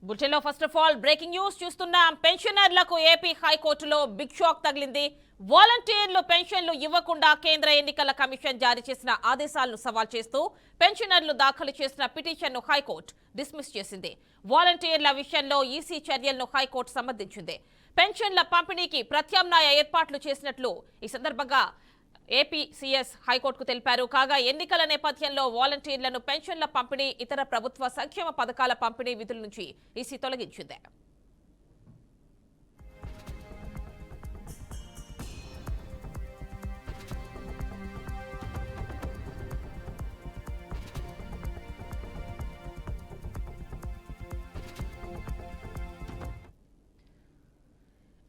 బులెటిన్లో first of all breaking news చూస్తున్నాం. పెన్షనర్లకు ఏపీ హైకోర్టులో బిగ్ షాక్ తగిలింది. వాలంటీర్లు పెన్షన్లు ఇవ్వకుండా కేంద్ర ఎన్నికల కమిషన్ జారీ చేసిన ఆదేశాలను సవాల్ చేస్తూ పెన్షనర్లు దాఖలు చేసిన పిటిషన్ను హైకోర్టు డిస్మిస్ చేసింది. వాలంటీర్ల విషయంలో ఈసీ చర్యలను హైకోర్టు సమర్థించింది. పెన్షన్ల పంపిణీకి ప్రత్యామ్నాయ ఏర్పాట్లు చేసినట్లు ఈ సందర్భంగా ఏపీ సీఎస్ హైకోర్టుకు తెలిపారు. కాగా ఎన్నికల నేపథ్యంలో వాలంటీర్లను పెన్షన్ల పంపిణీ, ఇతర ప్రభుత్వ సంక్షేమ పథకాల పంపిణీ విధుల నుంచి ఈసీ తొలగించింది.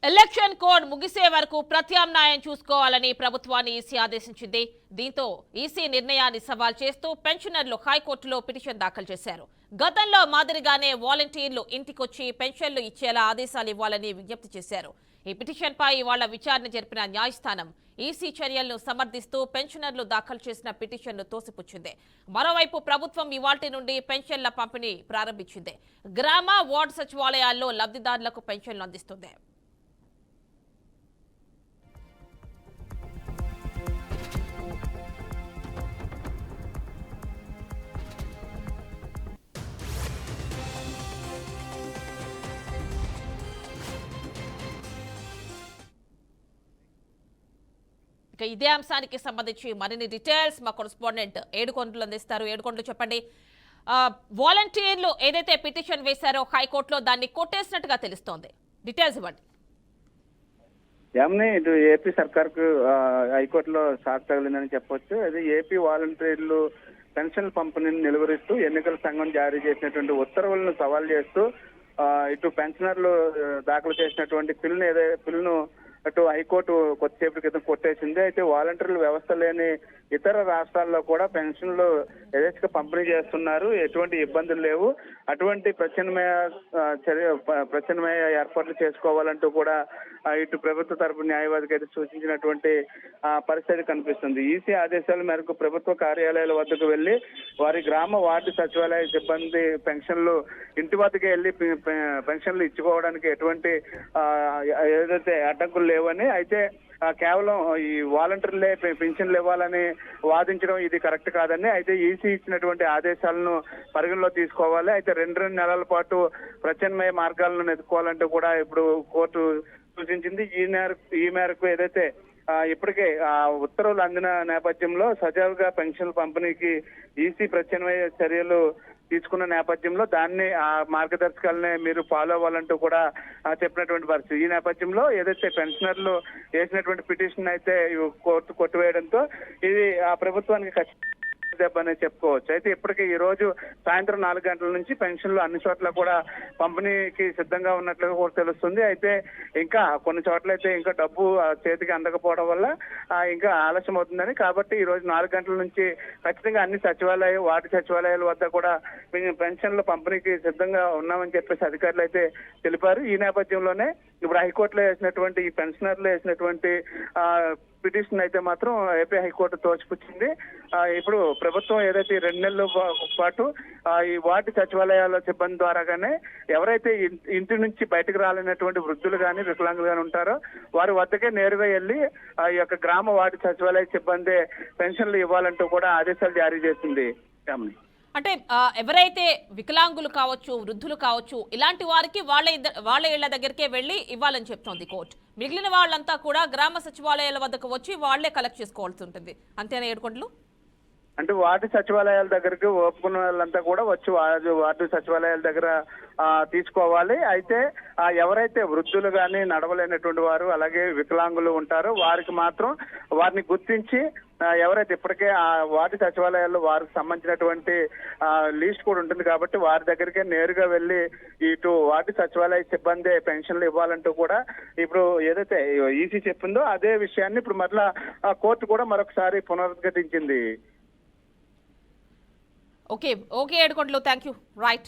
ఎలక్షన్ కోడ్ ముగిసే వరకు ప్రత్యామ్నాయం చూసుకోవాలని ప్రభుత్వాన్ని ఈసీ ఆదేశించింది. దీంతో ఈసీ నిర్ణయాన్ని సవాల్ చేస్తూ పెన్షనర్లు హైకోర్టులో పిటిషన్ దాఖలు చేశారు. గతంలో మాదిరిగానే వాలంటీర్లు ఇంటికొచ్చి పెన్షన్లు ఇచ్చేలా ఆదేశాలు ఇవ్వాలని విజ్ఞప్తి చేశారు. ఈ పిటిషన్పై ఇవాళ విచారణ జరిపిన న్యాయస్థానం ఈసీ చర్యలను సమర్థిస్తూ పెన్షనర్లు దాఖలు చేసిన పిటిషన్ను తోసిపుచ్చింది. మరోవైపు ప్రభుత్వం ఇవాల్టి నుండి పెన్షన్ల పంపిణీ ప్రారంభించింది. గ్రామ వార్డు సచివాలయాల్లో లబ్ధిదారులకు పెన్షన్లు అందిస్తుంది. ఇక ఇదే అంశానికి సంబంధించి మరిన్ని డీటెయిల్స్ మా కరెస్పాండెంట్ ఏడుకొండలు అందిస్తారు. ఏడుకొండలు చెప్పండి, వాలంటీర్లు ఏదైతే పిటిషన్ వేశారో హైకోర్టులో దాన్ని కొట్టేసినట్టుగా తెలుస్తోంది, డీటెయిల్స్ ఇవ్వండి. ఏమని ఇటు ఏపీ సర్కార్కు హైకోర్టులో షాక్ తగిలిందని చెప్పొచ్చు. అది ఏపీ వాలంటీర్లు పెన్షన్ పంపిణీని నిలువరిస్తూ ఎన్నికల సంఘం జారీ చేసినటువంటి ఉత్తర్వులను సవాల్ చేస్తూ ఇటు పెన్షనర్లు దాఖలు చేసినటువంటి పిల్ను అటు హైకోర్టు కొద్దిసేపటి క్రితం కొట్టేసింది. అయితే వాలంటీర్ల వ్యవస్థ లేని ఇతర రాష్ట్రాల్లో కూడా పెన్షన్లు యథేచ్ఛగా పంపిణీ చేస్తున్నారు, ఎటువంటి ఇబ్బందులు లేవు, అటువంటి ప్రత్యామ్నాయ ఏర్పాట్లు చేసుకోవాలంటూ కూడా ఇటు ప్రభుత్వ తరపు న్యాయవాదికి అయితే సూచించినటువంటి పరిస్థితి కనిపిస్తుంది. ఈసీ ఆదేశాల మేరకు ప్రభుత్వ కార్యాలయాల వద్దకు వెళ్లి వారి గ్రామ వార్డు సచివాలయ సిబ్బంది పెన్షన్లు ఇంటి వద్దకు వెళ్లి పెన్షన్లు ఇచ్చుకోవడానికి ఎటువంటి ఏదైతే అడ్డంకులు లేవని, అయితే కేవలం ఈ వాలంటీర్లే పెన్షన్లు ఇవ్వాలని వాదించడం ఇది కరెక్ట్ కాదని, అయితే ఈసీ ఇచ్చినటువంటి ఆదేశాలను పరిగణలో తీసుకోవాలి. అయితే 2 నెలల పాటు ప్రత్యామ్నాయ మార్గాలను ఎదుర్కోవాలంటూ కూడా ఇప్పుడు కోర్టు సూచించింది. ఈ మేరకు ఏదైతే ఇప్పటికే ఉత్తర్వులు అందిన నేపథ్యంలో సజావుగా పెన్షన్ల పంపిణీకి ఈసీ ప్రత్యామ్నాయ చర్యలు తీసుకున్న నేపథ్యంలో దాన్ని ఆ మార్గదర్శకాలనే మీరు ఫాలో అవ్వాలంటూ కూడా చెప్పినటువంటి పరిస్థితి. ఈ నేపథ్యంలో ఏదైతే పెన్షనర్లు వేసినటువంటి పిటిషన్ అయితే కోర్టు కొట్టివేయడంతో ఇది ఆ ప్రభుత్వానికి దెబ్బ అనేది చెప్పుకోవచ్చు. అయితే ఇప్పటికే ఈ రోజు సాయంత్రం 4 గంటల నుంచి పెన్షన్లు అన్ని చోట్ల కూడా పంపిణీకి సిద్ధంగా ఉన్నట్లుగా కూడా తెలుస్తుంది. అయితే ఇంకా కొన్ని చోట్ల అయితే ఇంకా డబ్బు చేతికి అందకపోవడం వల్ల ఇంకా ఆలస్యం అవుతుందని, కాబట్టి ఈ రోజు 4 గంటల నుంచి ఖచ్చితంగా అన్ని వార్డు సచివాలయాల వద్ద కూడా పెన్షన్లు పంపిణీకి సిద్ధంగా ఉన్నామని చెప్పేసి అధికారులు అయితే తెలిపారు. ఈ నేపథ్యంలోనే ఇప్పుడు హైకోర్టులో వేసినటువంటి ఈ పెన్షనర్లు వేసినటువంటి పిటిషన్ అయితే మాత్రం ఏపీ హైకోర్టు తోసిపుచ్చింది. ఇప్పుడు ప్రభుత్వం ఏదైతే 2 నెలల పాటు ఈ వార్డు సచివాలయాల సిబ్బంది ద్వారాగానే ఎవరైతే ఇంటి నుంచి బయటకు రాలేనటువంటి వృద్ధులు కానీ వికలాంగులు కానీ ఉంటారో వారి వద్దకే నేరుగా వెళ్ళి ఈ యొక్క గ్రామ వార్డు సచివాలయ సిబ్బంది పెన్షన్లు ఇవ్వాలంటూ కూడా ఆదేశాలు జారీ చేసింది. అంటే ఎవరైతే వికలాంగులు కావచ్చు, వృద్ధులు కావచ్చు, ఇలాంటి వారికి వాళ్ళ ఇళ్ల దగ్గరికే వెళ్లి ఇవ్వాలని చెప్తోంది కోర్టు. మిగిలిన వాళ్ళంతా కూడా గ్రామ సచివాలయాల వద్దకు వచ్చి వాళ్లే కలెక్ట్ చేసుకోవాల్సి ఉంటుంది, అంతేనా ఏడుకొండలు? అంటే వార్డు సచివాలయాల దగ్గరికి ఒప్పుకున్న వాళ్ళంతా కూడా వచ్చి వార్డు సచివాలయాల దగ్గర తీసుకోవాలి. అయితే ఎవరైతే వృద్ధులు కానీ నడవలేనటువంటి వారు అలాగే వికలాంగులు ఉంటారో వారికి మాత్రం వారిని గుర్తించి ఎవరైతే ఇప్పటికే ఆ వార్డు సచివాలయాల్లో వారికి సంబంధించినటువంటి లిస్ట్ కూడా ఉంటుంది కాబట్టి వారి దగ్గరికే నేరుగా వెళ్ళి ఇటు వార్డు సచివాలయ సిబ్బంది పెన్షన్లు ఇవ్వాలంటూ కూడా ఇప్పుడు ఏదైతే ఈసీ చెప్పిందో అదే విషయాన్ని ఇప్పుడు మరలా కోర్టు కూడా మరొకసారి పునరుద్ఘాటించింది. Okay Edukondalu, thank you. Right.